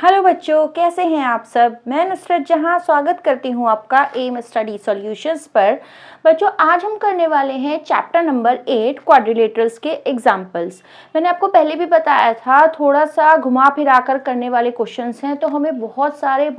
Hello बच्चों, कैसे हैं आप सब। मैं नुसरत जहां स्वागत करती हूं आपका एम स्टडी सॉल्यूशंस पर। बच्चों, आज हम करने वाले हैं चैप्टर नंबर 8 क्वाड्रिलेटरल्स के एग्जांपल्स। मैंने आपको पहले भी बताया था, थोड़ा सा घुमा फिरा कर करने वाले क्वेश्चंस हैं, तो हमें बहुत सारे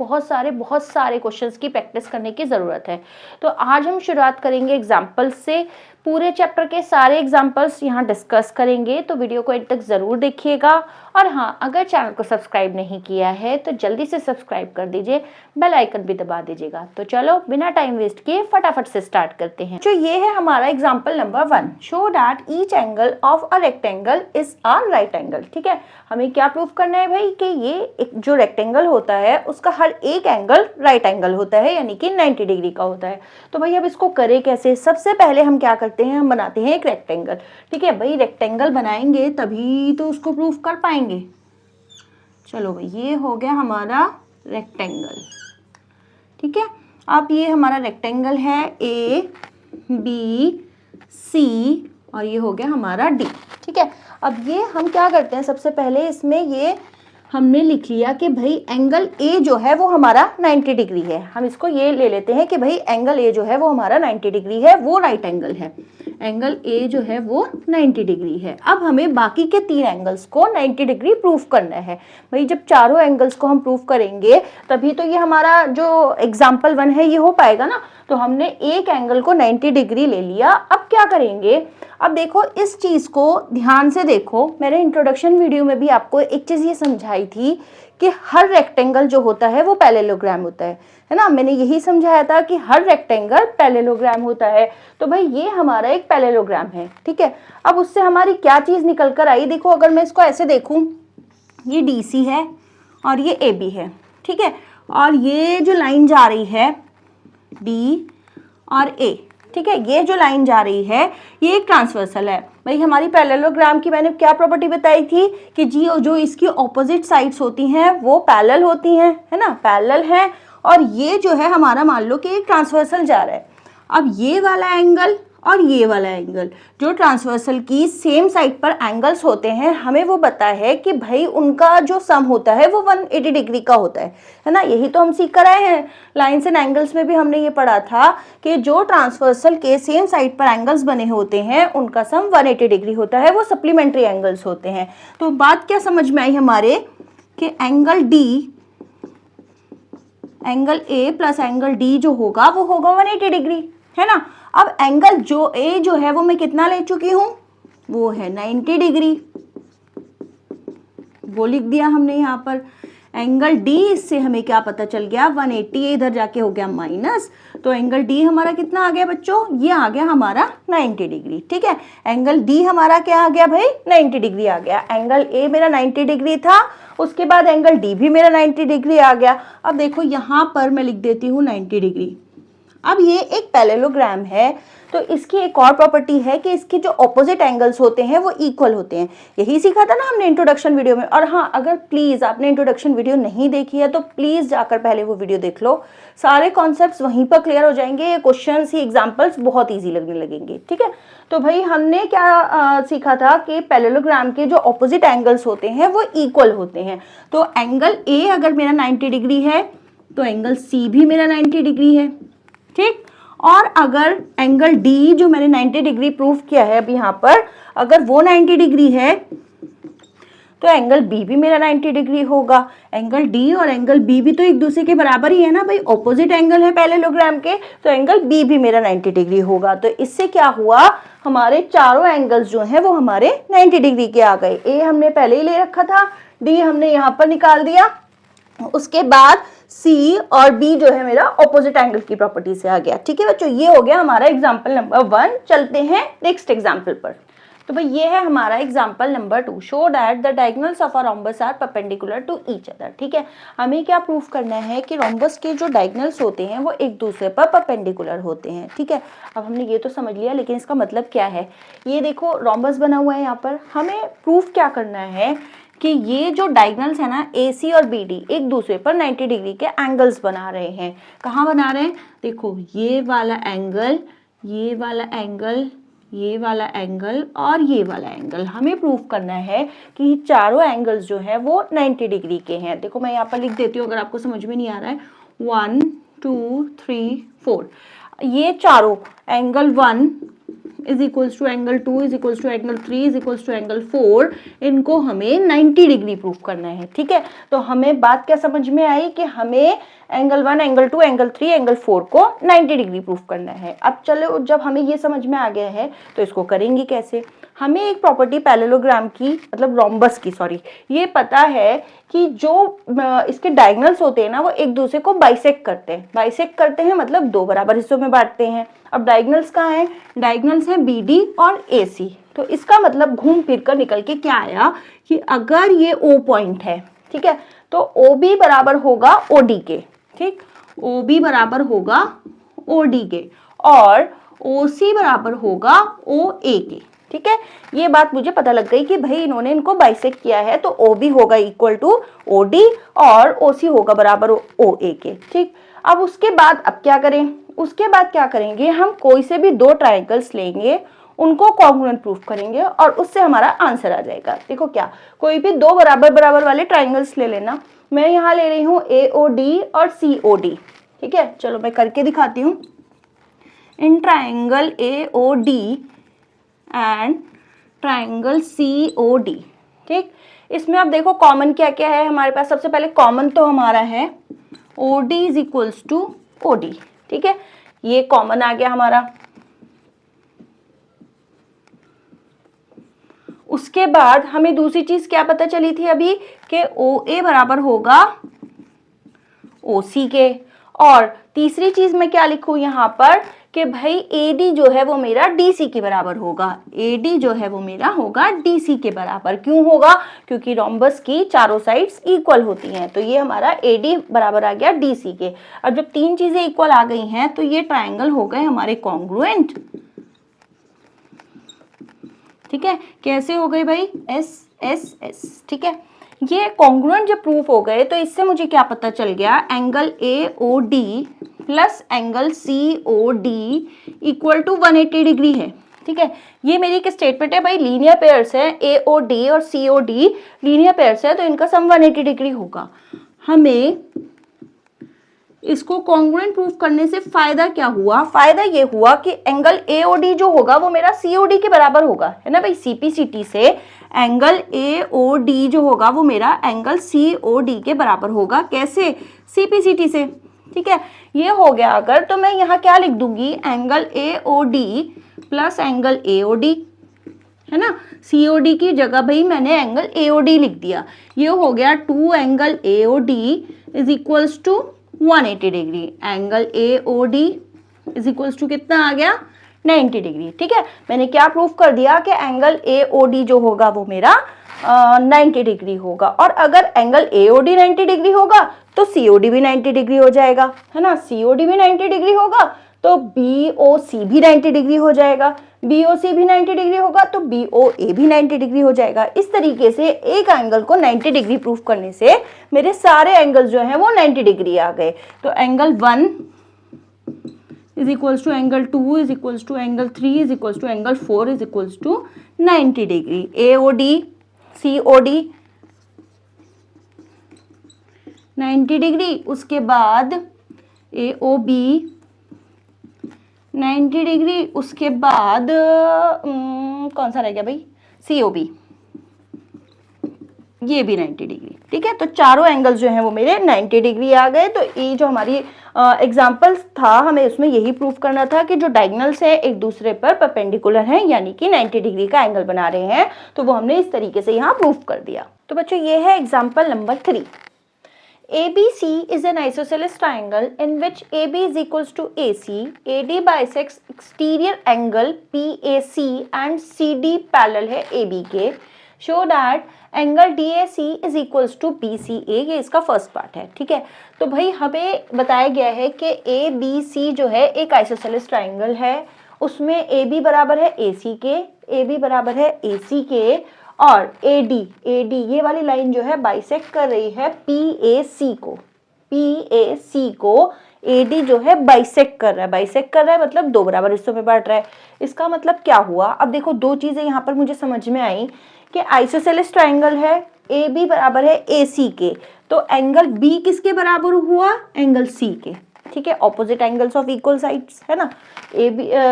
क्वेश्चंस की प्रैक्टिस करने की ज़रूरत है। तो आज हम शुरुआत करेंगे एग्जाम्पल्स से। पूरे चैप्टर के सारे एग्जाम्पल्स यहाँ डिस्कस करेंगे, तो वीडियो को एंड तक ज़रूर देखिएगा। और हाँ, अगर चैनल को सब्सक्राइब नहीं किया है तो जल्दी से सब्सक्राइब कर दीजिए, बेल आइकन भी दबा दीजिएगा। तो चलो बिना टाइम वेस्ट किए फटाफट से स्टार्ट करते हैं। जो ये है हमारा example number 1, show that each angle of a rectangle is a right angle. ठीक है, हमें क्या प्रूव करना है भाई कि ये एक जो रेक्टेंगल होता है उसका हर एक एंगल राइट एंगल होता है, यानी कि 90 डिग्री का होता है। तो भाई अब इसको करें कैसे। सबसे पहले हम क्या करते हैं, हम बनाते हैं एक रेक्टेंगल। ठीक है भाई, रेक्टेंगल बनाएंगे तभी तो उसको प्रूफ कर पाएंगे। चलो भाई, ये हो गया हमारा रेक्टेंगल। ठीक है, अब ये हमारा रेक्टेंगल है ए बी सी और ये हो गया हमारा डी। ठीक है, अब ये हम क्या करते हैं, सबसे पहले इसमें ये हमने लिख लिया कि भाई एंगल ए जो है वो हमारा 90 डिग्री है। हम इसको ये ले लेते हैं कि भाई एंगल ए जो है वो हमारा 90 डिग्री है, वो राइट एंगल है। एंगल ए जो है वो 90 डिग्री है। अब हमें बाकी के 3 एंगल्स को 90 डिग्री प्रूफ करना है। भाई जब चारों एंगल्स को हम प्रूफ करेंगे तभी तो ये हमारा जो एग्जाम्पल 1 है ये हो पाएगा ना। तो हमने एक एंगल को 90 डिग्री ले लिया। अब क्या करेंगे, अब देखो इस चीज़ को ध्यान से देखो। मैंने इंट्रोडक्शन वीडियो में भी आपको एक चीज़ ये समझाई थी कि हर रेक्टेंगल जो होता है वो पैरेललोग्राम होता है ना। मैंने यही समझाया था कि हर रेक्टेंगल पैरेललोग्राम होता है। तो भाई ये हमारा एक पैरेललोग्राम है। ठीक है, अब उससे हमारी क्या चीज़ निकल कर आई, देखो अगर मैं इसको ऐसे देखूं, ये DC है और ये AB है। ठीक है, और ये जो लाइन जा रही है D और A, ठीक है, ये जो लाइन जा रही है ये एक ट्रांसवर्सल है। भाई हमारी पैरेललोग्राम की मैंने क्या प्रॉपर्टी बताई थी कि जी जो इसकी ऑपोजिट साइड्स होती हैं वो पैरेलल होती हैं, है ना, पैरेलल है। और ये जो है हमारा मान लो कि एक ट्रांसवर्सल जा रहा है। अब ये वाला एंगल और ये वाला एंगल जो ट्रांसवर्सल की सेम साइड पर एंगल्स होते हैं, हमें वो पता है कि भाई उनका जो सम होता है वो 180 डिग्री का होता है ना। यही तो हम सीख कर आए हैं। लाइन्स एंड एंगल्स में भी हमने ये पढ़ा था कि जो ट्रांसवर्सल के सेम साइड पर एंगल्स बने होते हैं उनका सम 180 डिग्री होता है, वो सप्लीमेंट्री एंगल्स होते हैं। तो बात क्या समझ में आई हमारे कि angle A plus angle D जो होगा वो होगा 180 डिग्री, है ना। अब एंगल जो ए जो है वो मैं कितना ले चुकी हूं, वो है 90 डिग्री, वो लिख दिया हमने यहाँ पर। एंगल डी, इससे हमें क्या पता चल गया, 180 इधर जाके हो गया माइनस। तो एंगल डी हमारा कितना आ गया बच्चों, ये आ गया हमारा 90 डिग्री। ठीक है, एंगल डी हमारा क्या आ गया भाई, 90 डिग्री आ गया। एंगल ए मेरा 90 डिग्री था, उसके बाद एंगल डी भी मेरा 90 डिग्री आ गया। अब देखो यहाँ पर मैं लिख देती हूँ 90 डिग्री। अब ये एक पैरेललोग्राम है, तो इसकी एक और प्रॉपर्टी है कि इसके जो ऑपोजिट एंगल्स होते हैं वो इक्वल होते हैं। यही सीखा था ना हमने इंट्रोडक्शन वीडियो में। और हाँ, अगर प्लीज़ आपने इंट्रोडक्शन वीडियो नहीं देखी है तो प्लीज़ जाकर पहले वो वीडियो देख लो, सारे कॉन्सेप्ट्स वहीं पर क्लियर हो जाएंगे। ये क्वेश्चन ही एग्जाम्पल्स बहुत ईजी लगने लगेंगे। ठीक है, तो भाई हमने क्या सीखा था कि पैरेललोग्राम के जो ऑपोजिट एंगल्स होते हैं वो इक्वल होते हैं। तो एंगल ए अगर मेरा 90 डिग्री है तो एंगल सी भी मेरा 90 डिग्री है। ठीक, और अगर एंगल डी जो मैंने 90 डिग्री प्रूफ किया है अब यहाँ पर, अगर वो 90 डिग्री है तो एंगल बी भी मेरा 90 डिग्री होगा। एंगल डी और एंगल बी भी तो एक दूसरे के बराबर ही है ना भाई, ऑपोजिट एंगल है पैरेललोग्राम के, तो एंगल बी भी मेरा 90 डिग्री होगा। तो इससे क्या हुआ, हमारे चारों एंगल्स जो हैं वो हमारे 90 डिग्री के आ गए। ए हमने पहले ही ले रखा था, डी हमने यहाँ पर निकाल दिया, उसके बाद सी और बी जो है मेरा ऑपोजिट एंगल की प्रॉपर्टी से आ गया। ठीक है बच्चों, ये हो गया हमारा एग्जांपल नंबर 1। चलते हैं नेक्स्ट एग्जांपल पर। तो भाई ये है हमारा example number 2, show that the diagonals of a rhombus are perpendicular to each other. ठीक है, हमें क्या प्रूफ करना है कि रोम्बस के जो डायगोनल्स होते हैं वो एक दूसरे पर परपेंडिकुलर होते हैं। ठीक है, अब हमने ये तो समझ लिया, लेकिन इसका मतलब क्या है। ये देखो रोम्बस बना हुआ है यहाँ पर, हमें प्रूफ क्या करना है कि ये जो डायगोनल्स है ना AC और BD एक दूसरे पर 90 डिग्री के एंगल्स बना रहे हैं। कहाँ बना रहे हैं, देखो ये वाला एंगल, ये वाला एंगल, ये वाला एंगल और ये वाला एंगल, हमें प्रूव करना है कि चारों एंगल्स जो है वो 90 डिग्री के हैं। देखो मैं यहाँ पर लिख देती हूँ अगर आपको समझ में नहीं आ रहा है। 1 2 3 4, ये चारों angle 1 is equals to angle 2 is equals to angle 3 is equals to angle 4, इनको हमें 90 डिग्री प्रूफ करना है। ठीक है, तो हमें बात क्या समझ में आई कि हमें एंगल 1, एंगल 2, एंगल 3, एंगल 4 को 90 डिग्री प्रूफ करना है। अब चलो, जब हमें ये समझ में आ गया है तो इसको करेंगे कैसे। हमें एक प्रॉपर्टी पैरेललोग्राम की, मतलब रोम्बस की, सॉरी, ये पता है कि जो इसके डायगोनल्स होते हैं ना वो एक दूसरे को बाइसेक्ट करते हैं। बाइसेक्ट करते हैं मतलब दो बराबर हिस्सों में बांटते हैं। अब डायगोनल्स कहाँ हैं? डायगोनल्स हैं BD और AC। तो इसका मतलब घूम फिर कर निकल के क्या आया कि अगर ये O पॉइंट है, ठीक है, तो OB बराबर होगा OD के, ठीक, OB बराबर होगा OD के और OC बराबर होगा OA के। ठीक है, ये बात मुझे पता लग गई कि भाई इन्होंने इनको बाइसेक्ट किया है, तो OB होगा इक्वल टू OD और OC होगा बराबर OA के। ठीक, अब उसके बाद अब क्या करें? उसके बाद क्या करेंगे, हम कोई से भी दो ट्रायंगल्स लेंगे, उनको कॉन्ग्रुएंट प्रूफ करेंगे और उससे हमारा आंसर आ जाएगा। देखो क्या, कोई भी दो बराबर बराबर वाले ट्रायंगल्स ले लेना। मैं यहाँ ले रही हूँ AOD और COD। ठीक है, चलो मैं करके दिखाती हूँ। In triangle AOD and triangle COD, ठीक, इसमें आप देखो कॉमन क्या क्या है हमारे पास। सबसे पहले कॉमन तो हमारा है OD is equals to OD। ठीक है, ये कॉमन आ गया हमारा। उसके बाद हमें दूसरी चीज क्या पता चली थी अभी कि OA बराबर होगा OC के। और तीसरी चीज मैं क्या लिखूं यहाँ पर कि भाई AD जो है वो मेरा DC के बराबर होगा। AD जो है वो मेरा होगा DC के बराबर। क्यों होगा? क्योंकि रोम्बस की चारों साइड्स इक्वल होती हैं। तो ये हमारा AD बराबर आ गया DC के। और जब तीन चीजें इक्वल आ गई हैं तो ये ट्रायंगल हो गए हमारे कॉन्ग्रुएंट। ठीक है, कैसे हो गए भाई? S। ठीक है, ये कॉन्ग्रुएंट जब प्रूफ हो गए तो इससे मुझे क्या पता चल गया, angle AOD plus angle COD equal to 180 degree है। ठीक है, ये मेरी एक स्टेटमेंट है भाई, लीनियर पेयर्स है AOD और COD लीनियर पेयर्स है तो इनका सम 180 डिग्री होगा। हमें इसको कॉन्ग्रुएंट प्रूफ करने से फायदा क्या हुआ? फायदा ये हुआ कि एंगल AOD जो होगा वो मेरा COD के बराबर होगा, है ना भाई। CPCT से एंगल AOD जो होगा वो मेरा एंगल COD के बराबर होगा। कैसे? CPCT से। ठीक है, ये हो गया अगर, तो मैं यहाँ क्या लिख दूंगी, angle AOD plus angle AOD, है ना। COD की जगह भाई मैंने एंगल AOD लिख दिया। ये हो गया 2 angle AOD is equals to 180 degree. Angle AOD is equals to कितना आ गया? 90 डिग्री। ठीक है, मैंने क्या प्रूफ कर दिया कि एंगल AOD जो होगा वो मेरा 90 डिग्री होगा। और अगर एंगल AOD 90 डिग्री होगा तो COD भी 90 डिग्री हो जाएगा, है ना। COD भी 90 डिग्री होगा तो BOC भी 90 डिग्री हो जाएगा। BOC भी 90 डिग्री होगा तो BOA भी 90 डिग्री हो जाएगा। इस तरीके से एक एंगल को 90 डिग्री प्रूफ करने से मेरे सारे एंगल्स जो हैं वो 90 डिग्री आ गए। तो angle 1 is equals to angle 2 is equals to angle 3 is equals to angle 4 is equals to 90 degree. AOD COD 90 degree, उसके बाद AOB 90 डिग्री, उसके बाद कौन सा रह गया भाई? COB, ये भी 90 डिग्री। ठीक है, तो चारों एंगल्स जो हैं वो मेरे 90 डिग्री आ गए। तो ये जो हमारी एग्जाम्पल्स था, हमें उसमें यही प्रूफ करना था कि जो डायगोनल्स है एक दूसरे पर परपेंडिकुलर हैं, यानी कि 90 डिग्री का एंगल बना रहे हैं। तो वो हमने इस तरीके से यहाँ प्रूफ कर दिया। तो बच्चों ये है example number 3। ABC is an isosceles triangle in which AB is equals to AC, AD bisects exterior angle PAC and CD parallel है AB के। Show that angle DAC is equals to BCA, ये इसका first part है। ठीक है, तो भाई हमें बताया गया है कि ABC जो है एक आइसोसेलेस ट्राइंगल है, उसमें AB बराबर है AC के, AB बराबर है AC के, और AD ये वाली लाइन जो है बाइसेक्ट कर रही है PAC को AD जो है बाइसेक्ट कर रहा है, बाइसेक्ट कर रहा है मतलब दो बराबर हिस्सों में बांट रहा है। इसका मतलब क्या हुआ, अब देखो दो चीजें यहाँ पर मुझे समझ में आई कि आइसोसेलेस ट्राइंगल है, AB बराबर है AC के, तो एंगल B किसके बराबर हुआ, एंगल C के, ठीक है, opposite angles of equal sides है ना।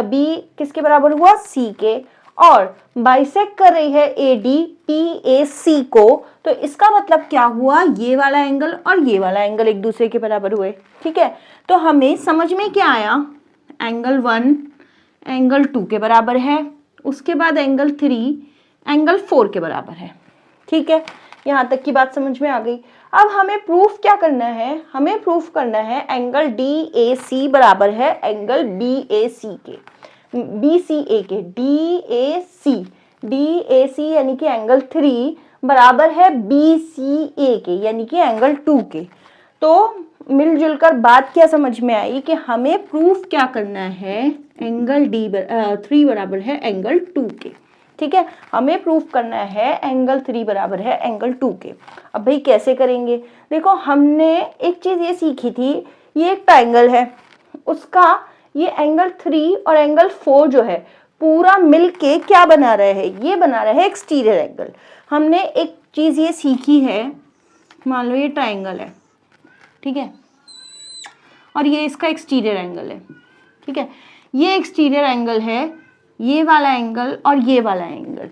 B किसके बराबर हुआ, C के, और बाइसेक्ट कर रही है AD PAC को, तो इसका मतलब क्या हुआ, ये वाला एंगल और ये वाला एंगल एक दूसरे के बराबर हुए, ठीक है। तो हमें समझ में क्या आया, एंगल 1 एंगल 2 के बराबर है, उसके बाद एंगल 3 एंगल 4 के बराबर है, ठीक है, यहाँ तक की बात समझ में आ गई। अब हमें प्रूफ क्या करना है, हमें प्रूफ करना है एंगल DAC बराबर है एंगल BAC के, BCA के, DAC यानी कि एंगल 3 बराबर है BCA के यानी कि एंगल 2 के। तो मिलजुल कर बात क्या समझ में आई कि हमें प्रूफ क्या करना है, एंगल 3 बराबर है एंगल 2 के, ठीक है, हमें प्रूफ करना है एंगल 3 बराबर है एंगल 2 के। अब भाई कैसे करेंगे, देखो हमने एक चीज ये सीखी थी, ये एक ट्राइंगल है, उसका ये एंगल 3 और एंगल 4 जो है पूरा मिलके क्या बना रहा है, ये बना रहा है एक्सटीरियर एंगल। हमने एक चीज ये सीखी है, मान लो ये ट्राइंगल है, ठीक है, और ये इसका एक्सटीरियर एंगल है, ठीक है, ये एक्सटीरियर एंगल है, ये वाला एंगल और ये वाला एंगल,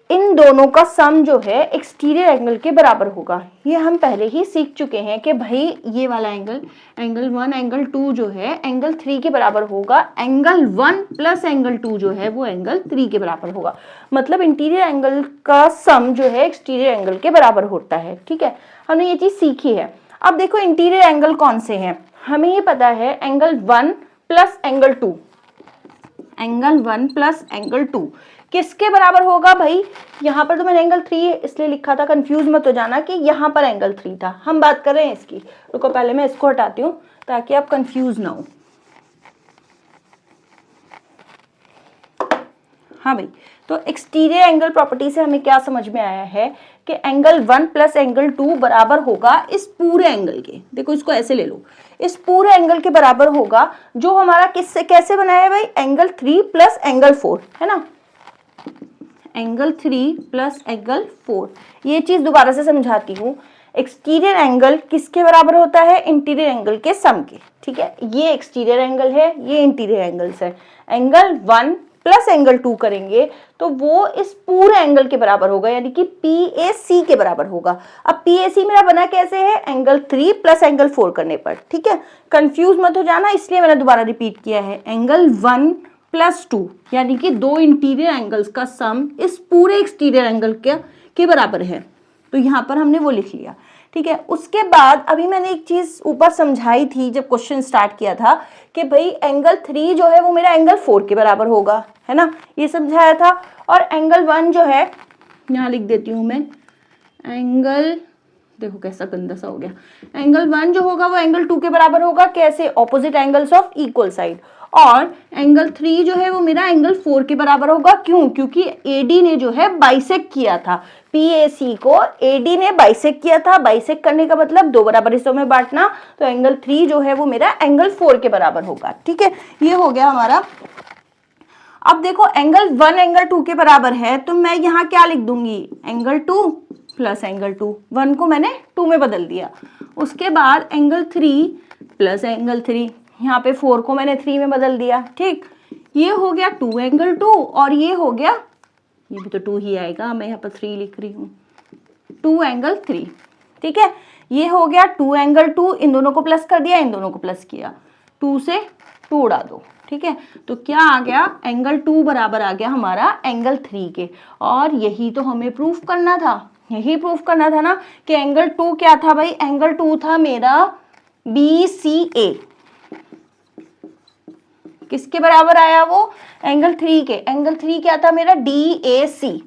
इन दोनों का सम जो है एक्सटीरियर एंगल के बराबर होगा। ये हम पहले ही सीख चुके हैं कि भाई ये वाला एंगल, एंगल 1 एंगल 2 जो है एंगल 3 के बराबर होगा, एंगल 1 प्लस एंगल 2 जो है वो एंगल 3 के बराबर होगा, मतलब इंटीरियर एंगल का सम जो है एक्सटीरियर एंगल के बराबर होता है, ठीक है, हमने ये चीज सीखी है। अब देखो इंटीरियर एंगल कौन से हैं, हमें ये पता है angle 1 plus angle 2, angle 1 plus angle 2 किसके बराबर होगा भाई, यहाँ पर तो मैंने एंगल 3 इसलिए लिखा था, कंफ्यूज मत हो जाना कि यहाँ पर एंगल 3 था, हम बात कर रहे हैं इसकी, रुको पहले मैं इसको हटाती हूँ ताकि आप कंफ्यूज ना हो। हाँ भाई, तो एक्सटीरियर एंगल प्रॉपर्टी से हमें क्या समझ में आया है कि एंगल 1 प्लस एंगल 2 बराबर होगा इस पूरे एंगल के, देखो इसको ऐसे ले लो, इस पूरे एंगल के बराबर होगा जो हमारा किससे कैसे बना है भाई, एंगल 3 प्लस एंगल 4 है ना, एंगल 3 प्लस एंगल 4। ये चीज दोबारा से समझाती हूँ, एक्सटीरियर एंगल किसके बराबर होता है, इंटीरियर एंगल के सम के, ठीक है, ये एक्सटीरियर एंगल है, ये इंटीरियर एंगल्स है, एंगल 1 प्लस एंगल 2 करेंगे तो वो इस पूरे एंगल के बराबर होगा यानी कि PAC के बराबर होगा। अब PAC मेरा बना कैसे है, एंगल 3 प्लस एंगल 4 करने पर, ठीक है, कंफ्यूज मत हो जाना इसलिए मैंने दोबारा रिपीट किया है, एंगल 1 प्लस 2 यानी कि दो इंटीरियर एंगल्स का सम इस पूरे एक्सटीरियर एंगल के बराबर है, तो यहाँ पर हमने वो लिख लिया, ठीक है। उसके बाद अभी मैंने एक चीज ऊपर समझाई थी जब क्वेश्चन स्टार्ट किया था कि भाई एंगल 3 जो है वो मेरा एंगल 4 के बराबर होगा, है ना, ये समझाया था, और एंगल 1 जो है, यहाँ लिख देती हूँ मैं, एंगल, देखो कैसा गंदा सा हो गया, एंगल 1 जो होगा वो एंगल 2 के बराबर होगा, कैसे, opposite angles of equal side, और एंगल 3 जो है वो मेरा एंगल 4 के बराबर होगा, क्यों, क्योंकि AD ने जो है बाइसेक्ट किया था, PAC को AD ने बाइसेक्ट किया था, बाइसेक्ट करने का मतलब दो बराबर हिस्सों में बांटना, तो एंगल 3 जो है वो मेरा एंगल 4 के बराबर होगा, ठीक है, ये हो गया हमारा। अब देखो एंगल 1 एंगल 2 के बराबर है तो मैं यहाँ क्या लिख दूंगी, एंगल 2 प्लस एंगल 2, 1 को मैंने 2 में बदल दिया, उसके बाद एंगल 3 प्लस एंगल 3, यहाँ पे 4 को मैंने 3 में बदल दिया, ठीक, ये हो गया 2 एंगल 2, और ये हो गया, ये भी तो 2 ही आएगा, मैं यहाँ पर 3 लिख रही हूँ, 2 एंगल 3, ठीक है, ये हो गया 2 एंगल 2, इन दोनों को प्लस कर दिया, इन दोनों को प्लस किया, 2 से 2 उड़ा दो, ठीक है, तो क्या आ गया, एंगल 2 बराबर आ गया हमारा एंगल 3 के, और यही तो हमें प्रूफ करना था, यही प्रूफ करना था ना कि एंगल 2 क्या था भाई, एंगल 2 था मेरा BCA, किसके बराबर आया वो, एंगल 3 के, एंगल 3 क्या था मेरा, DAC,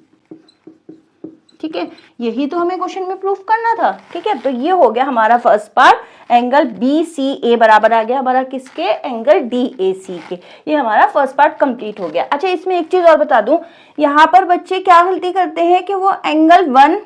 ठीक है, यही तो हमें क्वेश्चन में प्रूफ करना था, ठीक है, तो ये हो गया हमारा फर्स्ट पार्ट, एंगल BCA बराबर आ गया हमारा किसके, एंगल DAC के, ये हमारा फर्स्ट पार्ट कंप्लीट हो गया। अच्छा इसमें एक चीज और बता दूं, यहाँ पर बच्चे क्या गलती करते हैं कि वो एंगल 1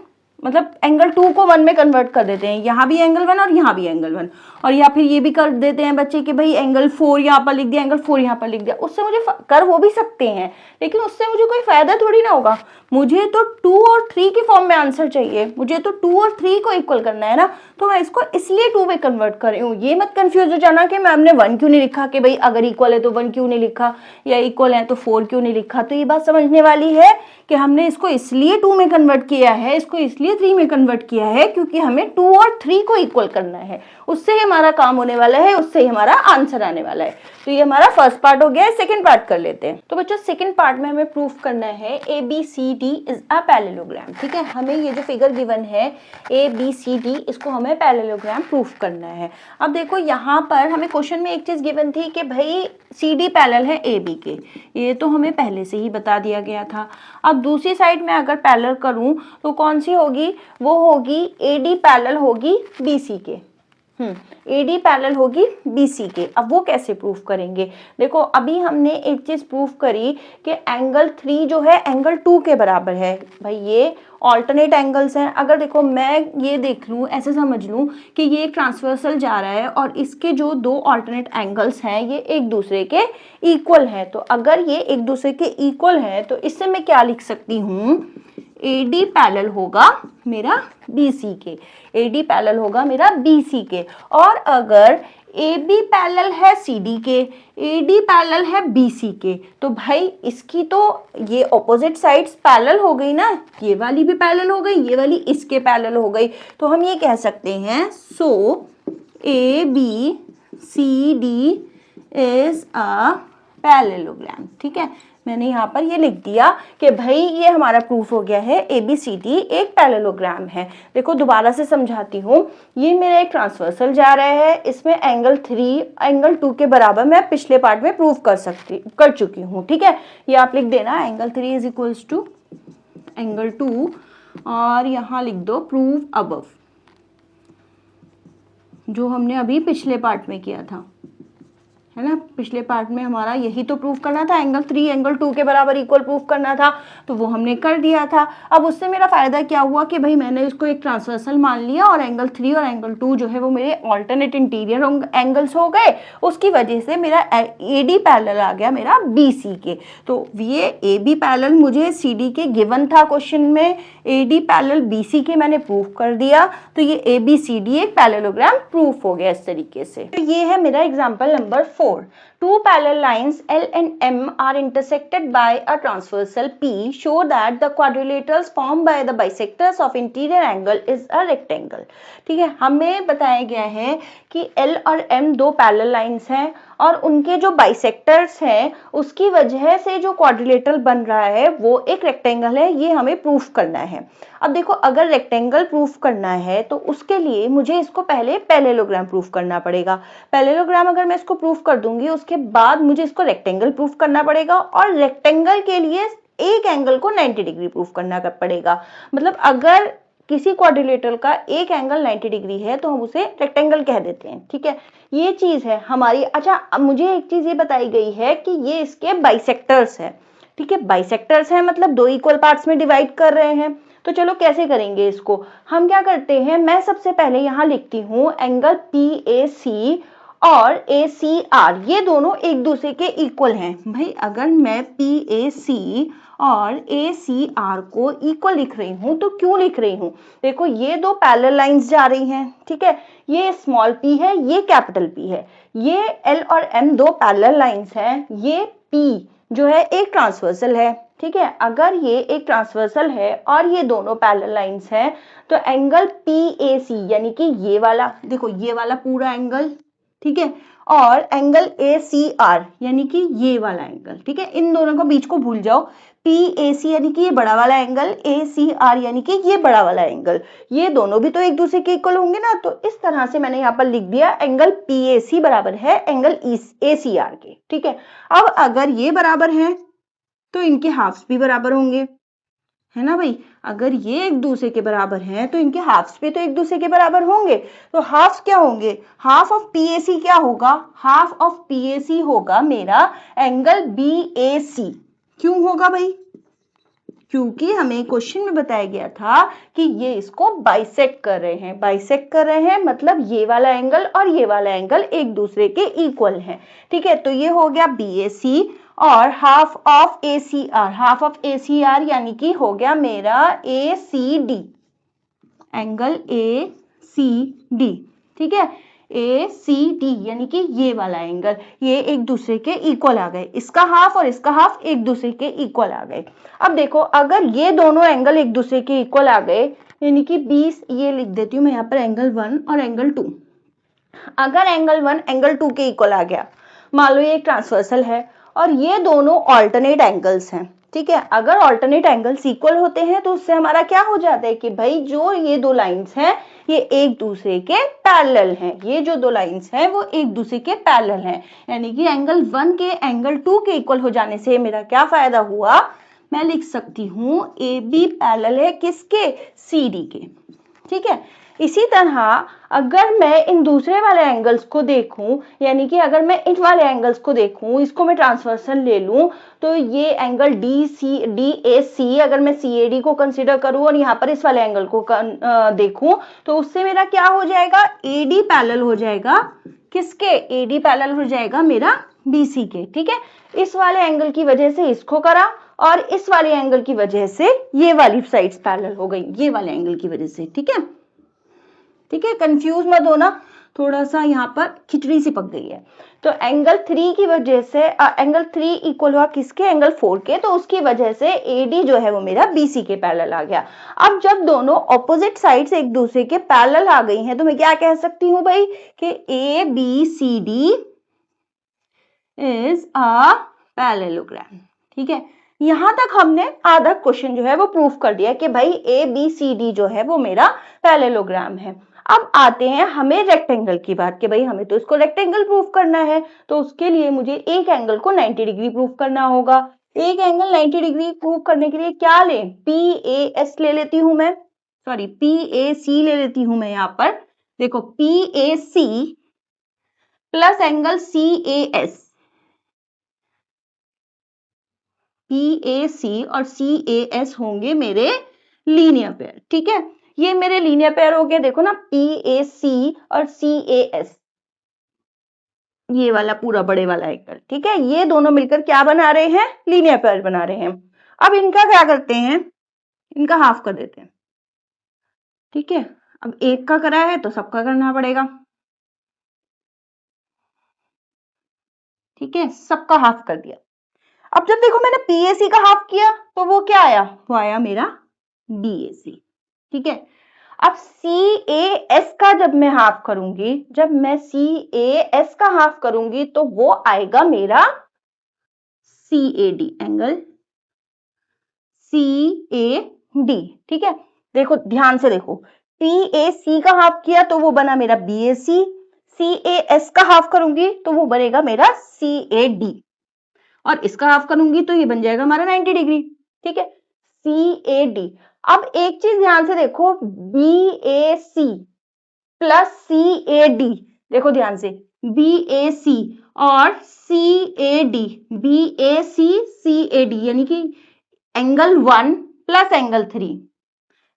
मतलब एंगल 2 को 1 में कन्वर्ट कर देते हैं, यहाँ भी एंगल 1 और यहाँ भी एंगल 1, और या फिर ये भी कर देते हैं बच्चे कि भाई एंगल 4 यहाँ पर लिख दिया, एंगल 4 यहाँ पर लिख दिया। उससे मुझे कर वो भी सकते हैं, लेकिन उससे मुझे कोई फायदा थोड़ी ना होगा। मुझे तो 2 और 3 की फॉर्म में आंसर चाहिए, मुझे तो 2 और 3 को इक्वल करना है ना, तो मैं इसको इसलिए 2 में कन्वर्ट कर रही हूँ। ये मत कंफ्यूज हो जाना कि मैम ने 1 क्यों नहीं लिखा, कि भाई अगर इक्वल है तो 1 क्यों नहीं लिखा, या इक्वल है तो 4 क्यों नहीं लिखा। तो ये बात समझने वाली है कि हमने इसको इसलिए 2 में कन्वर्ट किया है, इसको इसलिए 3 में कन्वर्ट किया है, क्योंकि हमें 2 और 3 को इक्वल करना है। उससे ही हमारा काम होने वाला है, उससे ही हमारा आंसर आने वाला है। तो ये हमारा फर्स्ट पार्ट हो गया है। सेकंड पार्ट कर लेते हैं। तो बच्चों सेकंड पार्ट में हमें प्रूफ करना है ABCD इज अ पैरेललोग्राम। ठीक है, हमें ये जो फिगर गिवन है ABCD, इसको हमें पैरेललोग्राम प्रूफ करना है। अब देखो यहाँ पर हमें क्वेश्चन में एक चीज गिवन थी कि भाई CD पैरेलल है AB के, ये तो हमें पहले से ही बता दिया गया था। अब दूसरी साइड में अगर पैरेलल करूं तो कौन सी होगी, वो होगी AD पैरेलल होगी BC के। AD पैरेलल होगी BC के। अब वो कैसे प्रूफ करेंगे, देखो अभी हमने एक चीज प्रूफ करी कि एंगल 3 जो है एंगल 2 के बराबर है। भाई ये ऑल्टरनेट एंगल्स हैं। अगर देखो मैं ये देख लूँ, ऐसे समझ लूँ कि ये एक ट्रांसवर्सल जा रहा है और इसके जो दो ऑल्टरनेट एंगल्स हैं ये एक दूसरे के इक्वल हैं। तो अगर ये एक दूसरे के इक्वल हैं तो इससे मैं क्या लिख सकती हूँ, AD पैरेलल होगा मेरा BC के, AD पैरेलल होगा मेरा BC के। और अगर AB पैरेलल है CD के, AD पैरेलल है BC के, तो भाई इसकी तो ये ऑपोजिट साइड्स पैरेलल हो गई ना, ये वाली भी पैरेलल हो गई, ये वाली इसके पैरेलल हो गई। तो हम ये कह सकते हैं सो ABCD इज अ पैरेललोग्राम। ठीक है, मैंने यहाँ पर ये लिख दिया कि भाई ये हमारा प्रूफ हो गया है ABCD एक पैरेललोग्राम है। देखो दोबारा से समझाती हूँ, ये मेरा एक ट्रांसवर्सल जा रहा है, इसमें एंगल 3 एंगल 2 के बराबर मैं पिछले पार्ट में प्रूफ कर चुकी हूँ। ठीक है, ये आप लिख देना angle 3 is equals to angle 2 और यहाँ लिख दो प्रूफ अबव, जो हमने अभी पिछले पार्ट में किया था, है ना। पिछले पार्ट में हमारा यही तो प्रूफ करना था, एंगल 3 एंगल 2 के बराबर इक्वल प्रूफ करना था, तो वो हमने कर दिया था। अब उससे मेरा फायदा क्या हुआ कि भाई मैंने इसको एक ट्रांसवर्सल मान लिया और एंगल 3 और एंगल 2 जो है वो मेरे ऑल्टरनेट इंटीरियर एंगल्स हो गए। उसकी वजह से मेरा AD पैरेलल आ गया मेरा BC के। तो ये AB पैरेलल मुझे CD के गिवन था क्वेश्चन में, AD पैरेलल BC के मैंने प्रूफ कर दिया। तो ये ABCD एक पैरेललोग्राम प्रूफ हो गया इस तरीके से। तो ये है मेरा example number 4। Two parallel lines L and M are intersected by a transversal P. Show that the quadrilaterals formed by the bisectors of interior angle is a rectangle. ठीक है, हमें बताया गया है कि L और M दो पैरेलल लाइंस हैं और उनके जो बाइसेक्टर्स हैं उसकी वजह से जो क्वाड्रिलेटरल बन रहा है वो एक रेक्टेंगल है। ये हमें प्रूफ करना है। अब देखो अगर रेक्टेंगल प्रूफ करना है तो उसके लिए मुझे इसको पहले पैरेललोग्राम प्रूफ करना पड़ेगा। पैरेललोग्राम अगर मैं इसको प्रूफ कर दूंगी उसके बाद मुझे इसको रेक्टेंगल प्रूफ करना पड़ेगा, और रेक्टेंगल के लिए एक एंगल को 90 डिग्री प्रूफ करना पड़ेगा। मतलब अगर किसी क्वाड्रिलेटरल का एक एंगल 90 डिग्री है तो हम उसे रेक्टेंगल कह देते हैं। ठीक है, ये चीज है हमारी। अच्छा, अब मुझे एक चीज ये बताई गई है कि ये इसके बाइसेक्टर्स है। ठीक है, बाइसेक्टर्स है मतलब दो इक्वल पार्ट्स में डिवाइड कर रहे हैं। तो चलो कैसे करेंगे इसको, हम क्या करते हैं, मैं सबसे पहले यहाँ लिखती हूँ एंगल PAC और ACR, ये दोनों एक दूसरे के इक्वल हैं। भाई अगर मैं PAC और ACR को इक्वल लिख रही हूँ तो क्यों लिख रही हूँ, देखो ये दो पैरेलल लाइंस जा रही हैं। ठीक है, ये स्मॉल p है, ये कैपिटल P है, ये L और M दो पैरेलल लाइंस हैं, ये P जो है एक ट्रांसवर्सल है। ठीक है, अगर ये एक ट्रांसवर्सल है और ये दोनों पैरेलल लाइंस हैं तो एंगल PAC यानी कि ये वाला, देखो ये वाला पूरा एंगल, ठीक है, और एंगल ACR यानी कि ये वाला एंगल। ठीक है, इन दोनों को बीच को भूल जाओ, PAC यानी कि ये बड़ा वाला एंगल, ACR यानी कि ये बड़ा वाला एंगल, ये दोनों भी तो एक दूसरे के इक्वल होंगे ना। तो इस तरह से मैंने यहाँ पर लिख दिया एंगल PAC बराबर है एंगल ACR के। ठीक है, अब अगर ये बराबर है तो इनके हाफ्स भी बराबर होंगे, है ना भाई। अगर ये एक दूसरे के बराबर हैं तो इनके हाफ्स भी तो एक दूसरे के बराबर होंगे। तो हाफ्स क्या होंगे, हाफ ऑफ PAC क्या होगा, हाफ ऑफ PAC होगा मेरा एंगल BAC। क्यों होगा भाई, क्योंकि हमें क्वेश्चन में बताया गया था कि ये इसको बाइसेक्ट कर रहे हैं। बाइसेक्ट कर रहे हैं मतलब ये वाला एंगल और ये वाला एंगल एक दूसरे के इक्वल हैं। ठीक है, तो ये हो गया BAC और half of ACR, half of ACR यानी कि हो गया मेरा ACD, एंगल ACD। ठीक है, ACD यानी कि ये वाला एंगल, ये एक दूसरे के इक्वल आ गए, इसका हाफ और इसका हाफ एक दूसरे के इक्वल आ गए। अब देखो, अगर ये दोनों एंगल एक दूसरे के इक्वल आ गए यानी कि 20, ये लिख देती हूँ मैं यहाँ पर एंगल 1 और एंगल 2। अगर एंगल 1 एंगल 2 के इक्वल आ गया, मान लो ये एक ट्रांसवर्सल है और ये दोनों ऑल्टरनेट एंगल्स हैं। ठीक है, अगर ऑल्टरनेट एंगल्स इक्वल होते हैं तो उससे हमारा क्या हो जाता है कि भाई जो ये दो लाइंस हैं ये एक दूसरे के पैरेलल हैं, ये जो दो लाइंस हैं वो एक दूसरे के पैरेलल हैं, यानी कि एंगल 1 के एंगल 2 के इक्वल हो जाने से मेरा क्या फायदा हुआ, मैं लिख सकती हूँ AB पैरेलल है किसके, CD के। ठीक है, इसी तरह अगर मैं इन दूसरे वाले एंगल्स को देखूं, यानी कि अगर मैं इन वाले एंगल्स को देखूं, इसको मैं ट्रांसवर्सल ले लूं, तो ये एंगल DAC अगर मैं CAD को कंसीडर करूं और यहाँ पर इस वाले एंगल को देखूं, तो उससे मेरा क्या हो जाएगा, AD पैरेलल हो जाएगा किसके, AD पैरेलल हो जाएगा मेरा BC के। ठीक है, इस वाले एंगल की वजह से इसको करा और इस वाले एंगल की वजह से ये वाली साइड्स पैरेलल हो गई, ये वाले एंगल की वजह से। ठीक है, ठीक है, कंफ्यूज मत होना, थोड़ा सा यहाँ पर खिचड़ी सी पक गई है। तो एंगल 3 की वजह से एंगल 3 इक्वल हुआ किसके, एंगल 4 के, तो उसकी वजह से AD जो है वो मेरा BC के पैरेलल आ गया। अब जब दोनों ऑपोजिट साइड्स एक दूसरे के पैरेलल आ गई हैं तो मैं क्या कह सकती हूँ भाई कि ABCD इज अ पैरेललोग्राम। ठीक है, यहां तक हमने आधा क्वेश्चन जो है वो प्रूफ कर दिया कि भाई ABCD जो है वो मेरा पैरेललोग्राम है। अब आते हैं हमें रेक्टेंगल की बात कि भाई हमें तो इसको रेक्टेंगल प्रूफ करना है, तो उसके लिए मुझे एक एंगल को 90 डिग्री प्रूफ करना होगा। एक एंगल 90 डिग्री प्रूफ करने के लिए क्या लें, PAS ले लेती हूं मैं, सॉरी PAC ले लेती हूं मैं। यहाँ पर देखो PAC plus angle CAS, PAC और CAS होंगे मेरे लीनियर पेयर। ठीक है, ये मेरे लीनियर पेयर हो गए, देखो ना PAC और CAS, ये वाला पूरा बड़े वाला एंगल। ठीक है, ये दोनों मिलकर क्या बना रहे हैं, लीनियर पेयर बना रहे हैं। अब इनका क्या करते हैं, इनका हाफ कर देते हैं। ठीक है, अब एक का करा है तो सबका करना पड़ेगा। ठीक है, सबका हाफ कर दिया। अब जब देखो मैंने PAC का हाफ किया तो वो क्या आया, वो आया मेरा BAC। ठीक है, अब CAS का जब मैं हाफ करूंगी, जब मैं CAS का हाफ करूंगी तो वो आएगा मेरा CAD, एंगल CAD। ठीक है, देखो ध्यान से देखो, PAC का हाफ किया तो वो बना मेरा BAC, CAS का हाफ करूंगी तो वो बनेगा मेरा CAD, और इसका हाफ करूंगी तो ये बन जाएगा हमारा 90 डिग्री। ठीक है, CAD। अब एक चीज ध्यान से देखो, BAC प्लस CAD, देखो ध्यान से BAC और CAD, BAC CAD यानी कि angle 1 plus angle 3,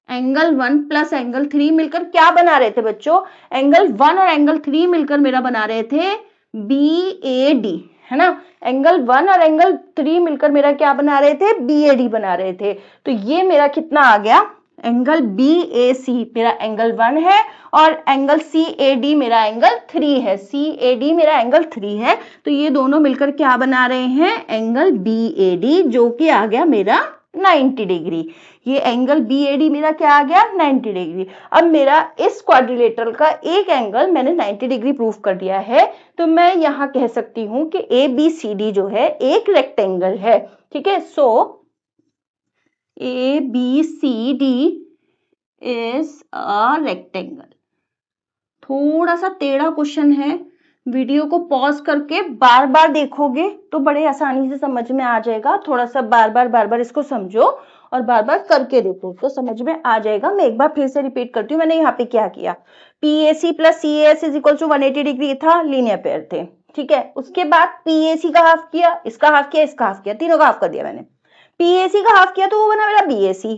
angle 1 plus angle 3 मिलकर क्या बना रहे थे बच्चों, एंगल 1 और एंगल 3 मिलकर मेरा बना रहे थे BAD, है ना। एंगल 1 और एंगल 3 मिलकर मेरा क्या बना रहे थे, BAD बना रहे थे। तो ये मेरा कितना आ गया, एंगल BAC मेरा एंगल 1 है और एंगल CAD मेरा एंगल 3 है, CAD मेरा एंगल 3 है। तो ये दोनों मिलकर क्या बना रहे हैं, एंगल BAD, जो कि आ गया मेरा 90 डिग्री। ये एंगल BAD मेरा क्या आ गया, 90 डिग्री। अब मेरा इस क्वाड्रिलेटरल का एक एंगल मैंने 90 डिग्री प्रूफ कर दिया है, तो मैं यहाँ कह सकती हूँ कि ABCD जो है एक रेक्टेंगल है। ठीक है, सो ABCD इज अ रेक्टेंगल। थोड़ा सा टेढ़ा क्वेश्चन है, वीडियो को पॉज करके बार बार देखोगे तो बड़े आसानी से समझ में आ जाएगा। थोड़ा सा बार बार इसको समझो और बार बार करके देखो तो समझ में आ जाएगा। मैं एक बार फिर से रिपीट करती हूँ, मैंने यहाँ पे क्या किया, PAC plus CAS is equal to 180 degree था, लीनियर पेयर थे। ठीक है, उसके बाद PAC का हाफ किया, इसका हाफ किया, इसका हाफ किया, तीनों का हाफ कर दिया मैंने। PAC का हाफ किया तो वो बना मेरा BAC,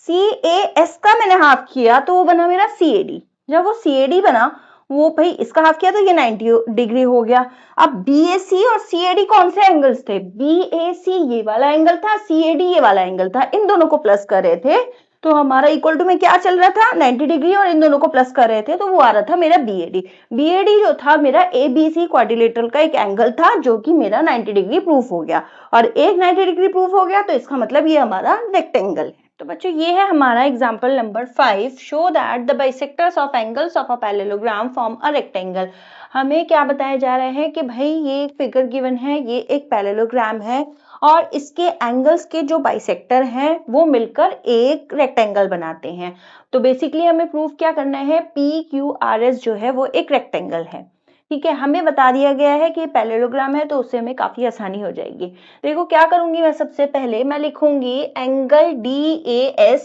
CAS का मैंने हाफ किया तो वो बना मेरा CAD। जब वो CAD बना, वो भाई इसका हाफ किया तो ये 90 डिग्री हो गया। अब BAC और CAD कौन से एंगल्स थे? BAC ये वाला एंगल था, CAD ये वाला एंगल था, इन दोनों को प्लस कर रहे थे तो हमारा इक्वल टू में क्या चल रहा था? 90 डिग्री, और इन दोनों को प्लस कर रहे थे तो वो आ रहा था मेरा BAD। BAD जो था मेरा ABC क्वाड्रिलेटरल का एक एंगल था जो कि मेरा 90 डिग्री प्रूफ हो गया, और एक 90 डिग्री प्रूफ हो गया तो इसका मतलब ये हमारा रेक्टेंगल है। तो बच्चों ये है हमारा example number 5, show that the bisectors of angles of a parallelogram form a rectangle. हमें क्या बताया जा रहा है कि भाई ये एक फिगर गिवन है, ये एक पैरेललोग्राम है और इसके एंगल्स के जो बाइसेक्टर हैं वो मिलकर एक रेक्टेंगल बनाते हैं। तो बेसिकली हमें प्रूफ क्या करना है? PQRS जो है वो एक रेक्टेंगल है। ठीक है, हमें बता दिया गया है कि पैरेललोग्राम है तो उससे हमें काफी आसानी हो जाएगी। देखो क्या करूंगी मैं, सबसे पहले मैं लिखूंगी angle DAS,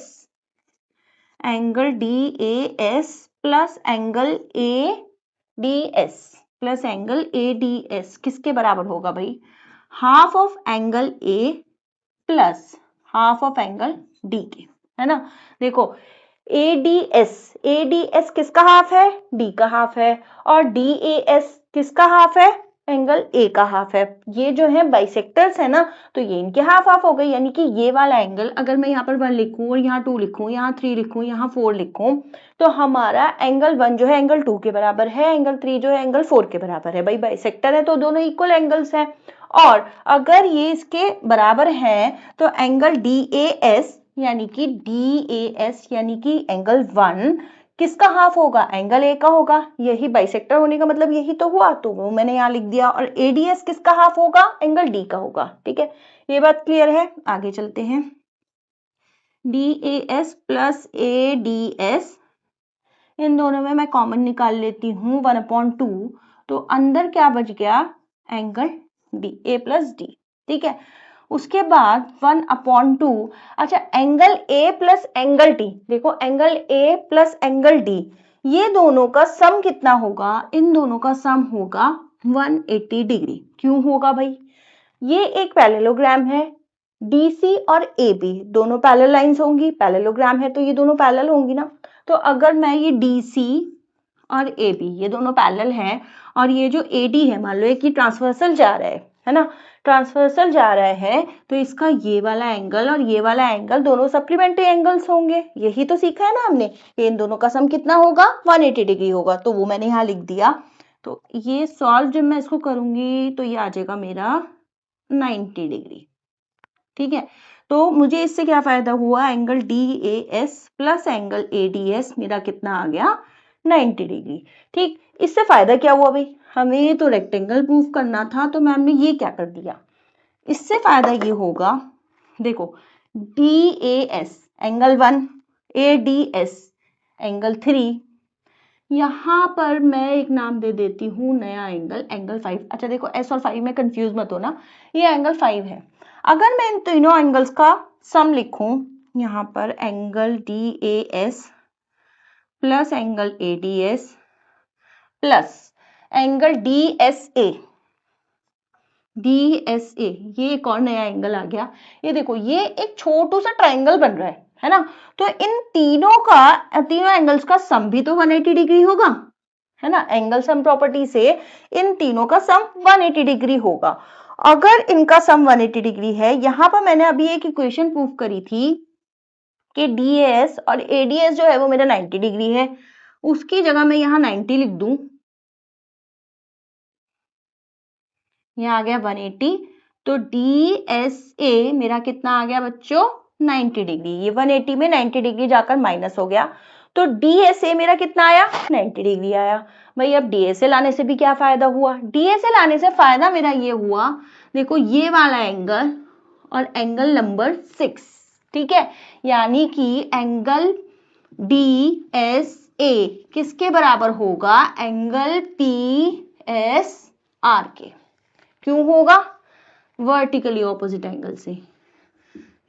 angle DAS plus angle ADS plus angle ADS किसके बराबर होगा भाई? Half of angle A plus half of angle D के, है ना। देखो ADS किसका हाफ है? D का हाफ है, और DAS किसका हाफ है? एंगल A का हाफ है। ये जो है बाइसेक्टर्स है ना, तो ये इनके हाफ हाफ हो गए, यानी कि ये वाला एंगल अगर मैं यहाँ पर 1 लिखूं और यहाँ 2 लिखूं, यहाँ 3 लिखूं, यहाँ 4 लिखूं, तो हमारा एंगल 1 जो है एंगल 2 के बराबर है, एंगल 3 जो है एंगल 4 के बराबर है। भाई बाइसेक्टर है तो दोनों इक्वल एंगल्स हैं, और अगर ये इसके बराबर है तो एंगल DAS यानी कि DAS यानी कि एंगल 1 किसका हाफ होगा? एंगल A का होगा। यही बाइसेक्टर होने का मतलब यही तो हुआ, तो वो मैंने यहाँ लिख दिया। और ADS किसका हाफ होगा? एंगल D का होगा। ठीक है, ये बात क्लियर है। आगे चलते हैं। DAS प्लस ADS, इन दोनों में मैं कॉमन निकाल लेती हूँ 1/2, तो अंदर क्या बच गया? Angle D, A plus D। ठीक है, उसके बाद 1/2, अच्छा angle A plus angle D, देखो angle A plus angle D, ये दोनों का सम कितना होगा? इन दोनों का सम होगा 180 डिग्री। क्यों होगा भाई? ये एक पैरेललोग्राम है, DC और AB दोनों पैरेलल लाइंस होंगी, पैरेललोग्राम है तो ये दोनों पैरेलल होंगी ना। तो अगर मैं ये DC और AB ये दोनों पैरेलल हैं, और ये जो AD है मान लो कि ट्रांसवर्सल जा रहा है ना, ट्रांसवर्सल जा रहा है, तो इसका ये वाला एंगल और ये वाला एंगल दोनों सप्लीमेंट्री एंगल्स होंगे। यही तो सीखा है ना हमने कि इन दोनों का सम कितना होगा? 180 डिग्री होगा, तो वो मैंने यहाँ लिख दिया। तो ये सॉल्व जब मैं इसको करूंगी तो ये आ जाएगा मेरा 90 डिग्री। ठीक है, तो मुझे इससे क्या फायदा हुआ? Angle DAS plus angle ADS मेरा कितना आ गया? 90 डिग्री। ठीक, इससे फायदा क्या हुआ भाई? हमें तो रेक्टेंगल प्रूफ करना था, तो मैम ने ये क्या कर दिया? इससे फायदा ये होगा, देखो DAS एंगल 1, ADS एंगल 3, यहाँ पर मैं एक नाम दे देती हूँ नया एंगल, एंगल 5। अच्छा देखो S और 5 में कंफ्यूज मत होना, ये एंगल 5 है। अगर मैं इन तीनों एंगल्स का सम लिखूं, यहाँ पर angle DAS plus angle ADS plus angle DSA, ये एक और नया एंगल आ गया। ये देखो ये एक छोटू सा ट्राइंगल बन रहा है ना, तो इन तीनों एंगल्स का सम भी तो 180 डिग्री होगा, है ना। एंगल सम प्रॉपर्टी से इन तीनों का सम 180 डिग्री होगा। अगर इनका सम 180 डिग्री है, यहां पर मैंने अभी एक इक्वेशन प्रूफ करी थी कि DAS और ADS जो है वो मेरा 90 डिग्री है, उसकी जगह मैं यहाँ 90 लिख दूं, यहाँ आ गया 180, तो DSA मेरा कितना आ गया बच्चों? 90 डिग्री। ये 180 में 90 डिग्री जाकर माइनस हो गया, तो DSA मेरा कितना आया? 90 डिग्री आया। भाई अब DSA लाने से भी क्या फायदा हुआ? DSA लाने से फायदा मेरा ये हुआ, देखो ये वाला एंगल और एंगल नंबर 6, ठीक है, यानी कि एंगल DSA किसके बराबर होगा? एंगल PSR के। क्यों होगा? वर्टिकली ऑपोजिट एंगल से।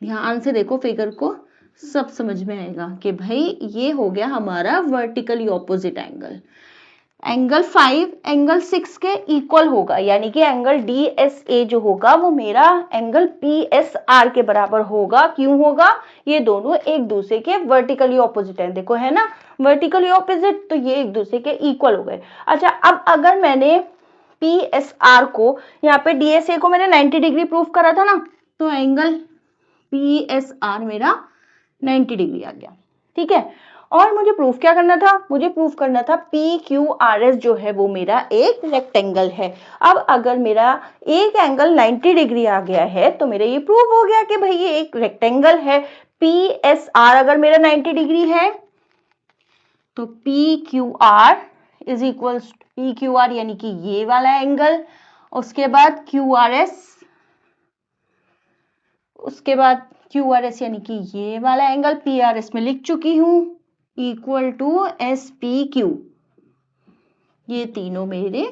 ध्यान से देखो फिगर को, सब समझ में आएगा कि भाई ये हो गया हमारा vertically opposite angle. Angle 5 angle 6 के इक्वल होगा, यानी कि एंगल DSA जो होगा वो मेरा एंगल PSR के बराबर होगा। क्यों होगा? ये दोनों एक दूसरे के वर्टिकली ऑपोजिट है, देखो है ना वर्टिकली ऑपोजिट, तो ये एक दूसरे के इक्वल हो गए। अच्छा, अब अगर मैंने PSR को यहाँ पे DSA को मैंने 90 डिग्री प्रूफ करा था ना, तो एंगल PSR मेरा 90 डिग्री आ गया। ठीक है, और मुझे प्रूफ क्या करना था? मुझे प्रूफ करना था PQRS जो है वो मेरा एक रेक्टेंगल है। अब अगर मेरा एक एंगल 90 डिग्री आ गया है तो मेरा ये प्रूफ हो गया कि भाई ये एक रेक्टेंगल है। PSR अगर मेरा 90 डिग्री है तो PQR इज इक्वल PQR यानी कि ये वाला एंगल, उसके बाद QRS, उसके बाद QRS यानी कि ये वाला एंगल, PRS में लिख चुकी हूं, इक्वल टू SPQ। ये तीनों मेरे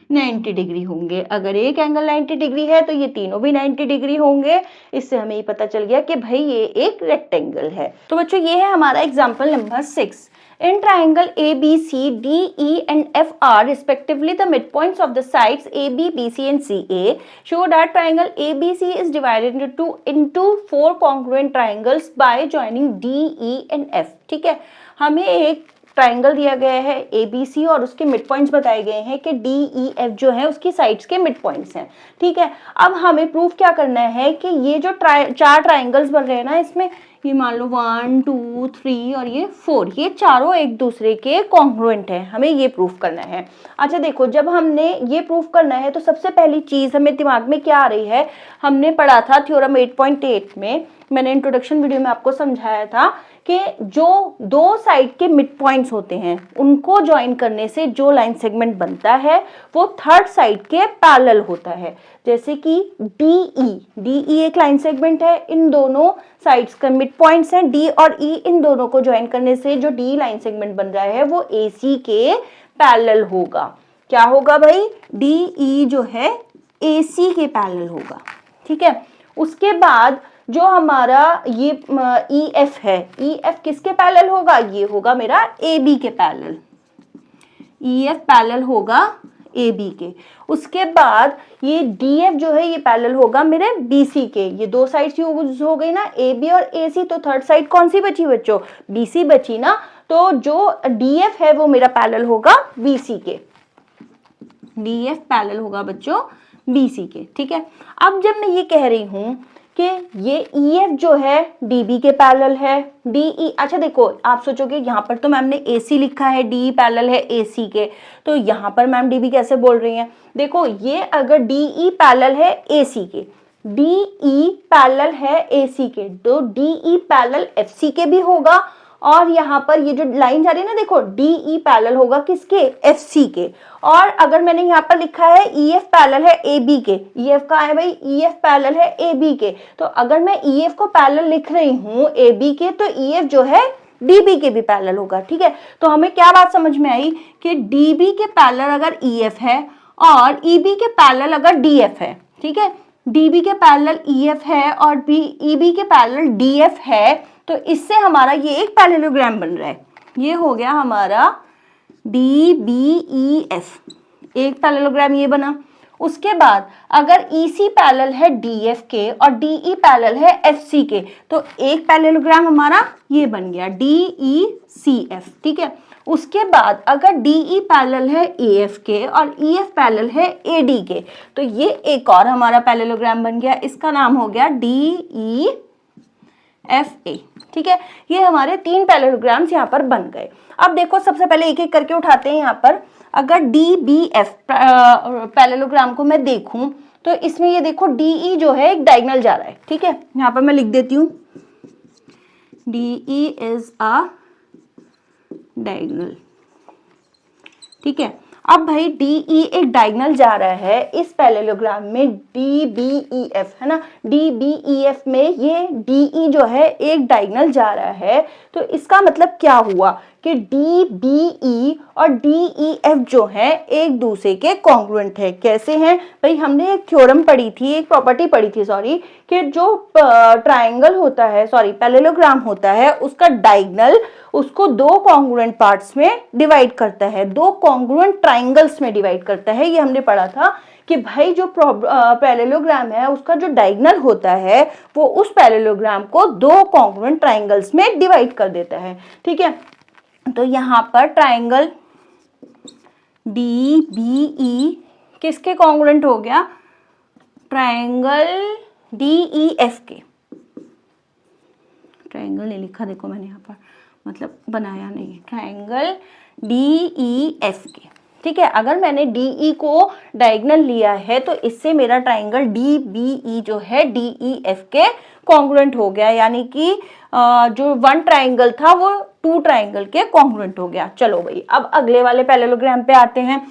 90 डिग्री होंगे। अगर एक एंगल 90 डिग्री है तो ये तीनों भी 90 डिग्री होंगे। इससे हमें ये पता चल गया कि भाई ये एक रेक्टेंगल है। तो बच्चों ये है हमारा example number 6। In triangle ABC, DE and F are respectively the midpoints of the sides AB, BC and CA. Show that triangle ABC is divided into 4 congruent triangles by joining DE and F. ठीक है, हमें एक triangle दिया गया है ABC और उसके mid points बताए गए हैं कि DEF जो है उसकी साइड्स के मिड पॉइंट्स हैं। ठीक है, अब हमें प्रूफ क्या करना है कि ये जो चार ट्राइंगल्स बन रहे हैं ना, इसमें ये मान लो 1 2 3 और ये 4, ये चारों एक दूसरे के कॉन्ग्रुएंट हैं, हमें ये प्रूफ करना है। अच्छा देखो, जब हमने ये प्रूफ करना है तो सबसे पहली चीज हमें दिमाग में क्या आ रही है? हमने पढ़ा था थ्योरम 8.8 में, मैंने इंट्रोडक्शन वीडियो में आपको समझाया था कि जो दो साइड के मिड पॉइंट्स होते हैं उनको ज्वाइन करने से जो लाइन सेगमेंट बनता है वो थर्ड साइड के पैरेलल होता है। जैसे कि DE एक लाइन सेगमेंट है, इन दोनों साइड्स का मिड पॉइंट्स हैं D और E, इन दोनों को ज्वाइन करने से जो D लाइन सेगमेंट बन रहा है वो AC के पैरेलल होगा। क्या होगा भाई? DE जो है AC के पैरेलल होगा। ठीक है, उसके बाद जो हमारा ये EF है, EF किसके पैरेलल होगा? ये होगा मेरा AB के पैरेलल, EF पैरेलल होगा AB के। उसके बाद ये DF जो है ये पैरेलल होगा मेरे BC के। ये दो साइड्स यूज हो गई ना, AB और AC, तो थर्ड साइड कौन सी बची बच्चों? BC बची ना, तो जो DF है वो मेरा पैरेलल होगा BC के, DF पैरेलल होगा बच्चों BC के। ठीक है, अब जब मैं ये कह रही हूं कि ये EF जो है DB के पैरेलल है, DE, अच्छा देखो आप सोचोगे यहाँ पर तो मैम ने AC लिखा है, DE पैरेलल है AC के, तो यहाँ पर मैम DB कैसे बोल रही हैं? देखो ये अगर DE पैरेलल है AC के, DE पैरेलल है AC के, तो DE पैरेलल FC के भी होगा, और यहाँ पर ये जो लाइन जा रही है ना, देखो DE पैरेलल होगा किसके? FC के। और अगर मैंने यहाँ पर लिखा है EF पैरेलल है AB के, EF का है भाई, EF पैरेलल है AB के, तो अगर मैं EF को पैरेलल लिख रही हूँ AB के, तो EF जो है DB के भी पैरेलल होगा। ठीक है, तो हमें क्या बात समझ में आई कि DB के पैरेलल अगर EF है और EB के पैरेलल अगर DF है, ठीक है, DB के पैरेलल EF है और EB के पैरेलल DF है, तो इससे हमारा ये एक पैरेललोग्राम बन रहा है। ये हो गया हमारा DBEF, एक पैरेललोग्राम ये बना। उसके बाद अगर EC पैरेलल है DF के और DE पैरेलल है FC के, तो एक पैरेललोग्राम हमारा ये बन गया DECF। ठीक है, उसके बाद अगर DE पैरेलल है AF के और EF पैरेलल है AD के, तो ये एक और हमारा पैरेललोग्राम बन गया, इसका नाम हो गया DEFA। ठीक है, ये हमारे 3 पैरेललोग्राम्स यहाँ पर बन गए। अब देखो सबसे पहले एक एक करके उठाते हैं। यहाँ पर अगर DBF पैरेललोग्राम को मैं देखूं तो इसमें ये देखो DE जो है एक डायगोनल जा रहा है। ठीक है, यहाँ पर मैं लिख देती हूँ DE इज अ डायगोनल। ठीक है, अब भाई DE एक डायगोनल जा रहा है इस पैरेललोग्राम में DBEF, है ना, DBEF में ये DE जो है एक डायगोनल जा रहा है, तो इसका मतलब क्या हुआ कि डी बी ई और डी ई एफ जो है एक दूसरे के कॉन्ग्रुएंट है। कैसे हैं भाई, हमने एक थ्योरम पढ़ी थी, एक प्रॉपर्टी पढ़ी थी सॉरी, कि जो ट्राइंगल होता है सॉरी पैरेललोग्राम होता है उसका डायगोनल उसको दो कॉन्ग्रुएंट पार्ट्स में डिवाइड करता है, दो कॉन्ग्रुएंट ट्राइंगल्स में डिवाइड करता है। ये हमने पढ़ा था कि भाई जो पैरेललोग्राम है उसका जो डायगोनल होता है वो उस पैरेललोग्राम को दो कॉन्ग्रुएंट ट्राइंगल्स में डिवाइड कर देता है। ठीक है, तो यहाँ पर ट्राइंगल डी बी ई किसके कॉन्ग्रुएंट हो गया, ट्राइंगल डी ई एफ के। ट्राइंगल नहीं लिखा देखो मैंने यहाँ पर, मतलब बनाया नहीं, ट्राइंगल डी ई एफ के। ठीक है, अगर मैंने डी ई को डायगोनल लिया है तो इससे मेरा ट्राइंगल डी बी ई जो है डी ई एफ के कॉन्ग्रुएंट हो गया, यानी कि जो वन ट्राइंगल था वो टू ट्राइंगल के कॉन्ग्रुएंट हो गया। चलो भाई अब अगले वाले पैरेललोग्राम पे आते हैं।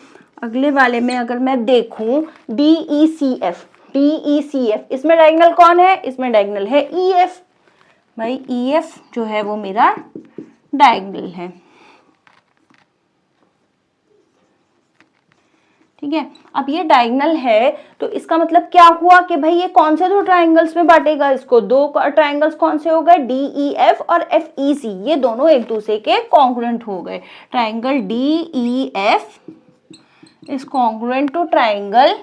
अगले वाले में अगर मैं देखूं D E C F, D E C F, इसमें डायगोनल कौन है, इसमें डायगोनल है ई एफ। भाई ई एफ जो है वो मेरा डायगोनल है। ठीक है, अब ये डायगोनल है तो इसका मतलब क्या हुआ कि भाई ये कौन से दो ट्राइंगल्स में बांटेगा, इसको दो ट्राइंगल्स कौन से हो गए, डी ई एफ और एफ ई सी, ये दोनों एक दूसरे के कॉन्ग्रुएंट हो गए। Triangle D E F is congruent to triangle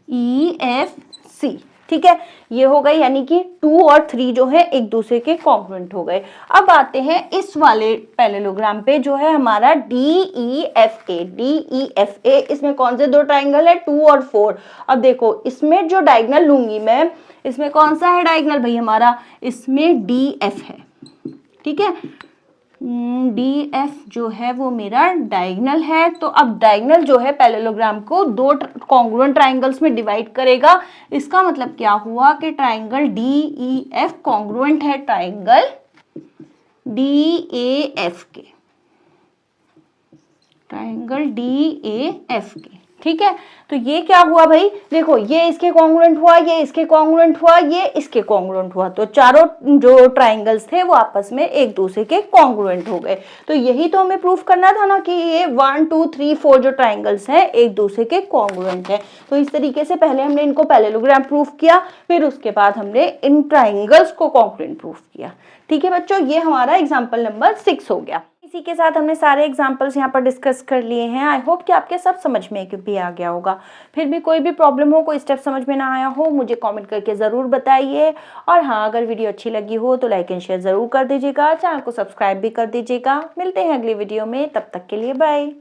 E F C. ठीक है, ये हो गई, यानी कि 2 और 3 जो है एक दूसरे के कॉन्ग्रुएंट हो गए। अब आते हैं इस वाले पैरेललोग्राम पे जो है हमारा D E F A, D E F A, इसमें कौन से दो ट्राइंगल है, 2 और 4। अब देखो इसमें जो डायगोनल लूंगी मैं, इसमें कौन सा है डायगोनल भाई हमारा, इसमें डी एफ है। ठीक है, डी एफ जो है वो मेरा डायगोनल है। तो अब डायगोनल जो है पैरेललोग्राम को दो कॉन्ग्रुएंट ट्राइंगल्स में डिवाइड करेगा। इसका मतलब क्या हुआ कि triangle D E F congruent है ट्राइंगल डी ए एफ के, ट्राइंगल डी ए एफ के। ठीक है, तो ये क्या हुआ भाई, देखो ये इसके कॉन्ग्रुएंट हुआ, ये इसके कॉन्ग्रुएंट हुआ, ये इसके कॉन्ग्रुएंट हुआ, तो चारों जो ट्राइंगल्स थे वो आपस में एक दूसरे के कॉन्ग्रुएंट हो गए। तो यही तो हमें प्रूफ करना था ना कि ये 1 2 3 4 जो ट्राइंगल्स हैं एक दूसरे के कॉन्ग्रुएंट है। तो इस तरीके से पहले हमने इनको पैरेललोग्राम प्रूफ किया, फिर उसके बाद हमने इन ट्राइंगल्स को कॉन्ग्रुएंट प्रूफ किया। ठीक है बच्चों, ये हमारा एग्जाम्पल नंबर 6 हो गया। इसी के साथ हमने सारे एग्जाम्पल्स यहाँ पर डिस्कस कर लिए हैं। आई होप कि आपके सब समझ में भी आ गया होगा। फिर भी कोई भी प्रॉब्लम हो, कोई स्टेप समझ में ना आया हो, मुझे कमेंट करके ज़रूर बताइए। और हाँ, अगर वीडियो अच्छी लगी हो तो लाइक एंड शेयर ज़रूर कर दीजिएगा, चैनल को सब्सक्राइब भी कर दीजिएगा। मिलते हैं अगली वीडियो में, तब तक के लिए बाय।